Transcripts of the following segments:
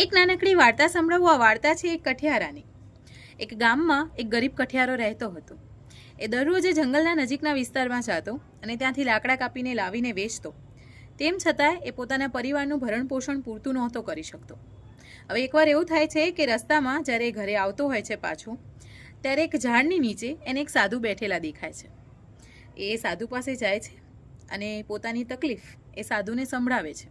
એક નાનકડી વાર્તા સંભળાવું. આ વાર્તા છે એક કઠિયારાની. એક ગામમાં એક ગરીબ કઠિયારો રહેતો હતો. એ દરરોજ જંગલના નજીકના વિસ્તારમાં જતો અને ત્યાંથી લાકડા કાપીને લાવીને વેચતો. તેમ છતાં એ પોતાના પરિવારનું ભરણપોષણ પૂરતું નહોતો કરી શકતો. હવે એકવાર એવું થાય છે કે રસ્તામાં જ્યારે એ ઘરે આવતો હોય છે પાછો, ત્યારે એક ઝાડની નીચે એને એક સાધુ બેઠેલા દેખાય છે. એ સાધુ પાસે જાય છે અને પોતાની તકલીફ એ સાધુને સંભળાવે છે.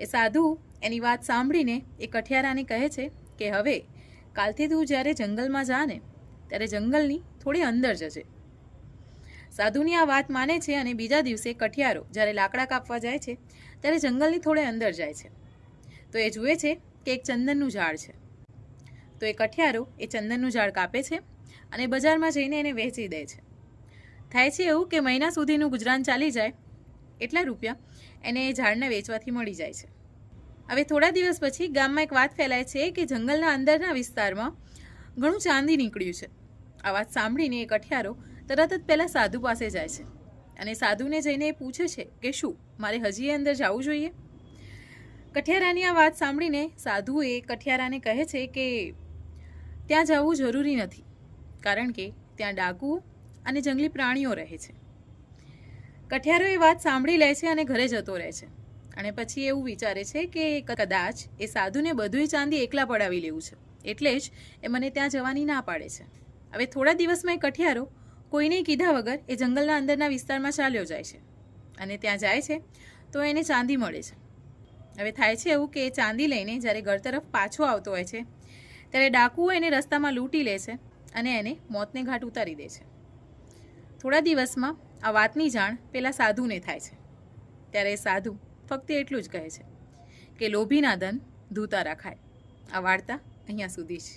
એ સાધુ એની વાત સાંભળીને એ કઠિયારાને કહે છે કે હવે કાલથી તું જ્યારે જંગલમાં જા ને ત્યારે જંગલની થોડી અંદર જજે. સાધુની આ વાત માને છે અને બીજા દિવસે કઠિયારો જ્યારે લાકડા કાપવા જાય છે ત્યારે જંગલની થોડે અંદર જાય છે. તો એ જુએ છે કે એક ચંદનનું ઝાડ છે. તો એ કઠિયારો એ ચંદનનું ઝાડ કાપે છે અને બજારમાં જઈને એને વેચી દે છે. થાય છે એવું કે મહિના સુધીનું ગુજરાન ચાલી જાય એટલા રૂપિયા એને એ ઝાડને વેચવાથી મળી જાય છે. હવે થોડા દિવસ પછી ગામમાં એક વાત ફેલાય છે કે જંગલના અંદરના વિસ્તારમાં ઘણું ચાંદી નીકળ્યું છે. આ વાત સાંભળીને એ કઠિયારો તરત જ પહેલાં સાધુ પાસે જાય છે અને સાધુને જઈને એ પૂછે છે કે શું મારે હજી અંદર જવું જોઈએ? કઠિયારાની આ વાત સાંભળીને સાધુએ કઠિયારાને કહે છે કે ત્યાં જવું જરૂરી નથી, કારણ કે ત્યાં ડાકુઓ અને જંગલી પ્રાણીઓ રહે છે. કઠિયારો એ વાત સાંભળી લે છે અને ઘરે જતો રહે છે અને પછી એવું વિચારે છે કે કદાચ એ સાધુને બધુંય ચાંદી એકલા પડાવી લેવું છે, એટલે જ એ મને ત્યાં જવાની ના પાડે છે. હવે થોડા દિવસમાં એ કઠિયારો કોઈને કીધા વગર એ જંગલના અંદરના વિસ્તારમાં ચાલ્યો જાય છે અને ત્યાં જાય છે તો એને ચાંદી મળે છે. હવે થાય છે એવું કે એ ચાંદી લઈને જ્યારે ઘર તરફ પાછો આવતો હોય છે ત્યારે ડાકુઓ એને રસ્તામાં લૂંટી લે છે અને એને મોતને ઘાટ ઉતારી દે છે. થોડા દિવસમાં આ વાતની જાણ પેલા સાધુને થાય છે. ત્યારે એ સાધુ ફક્ત એટલું જ કહે છે કે લોભીના ધન ધૂતા રખાય. આ વાર્તા અહીંયા સુધી જ.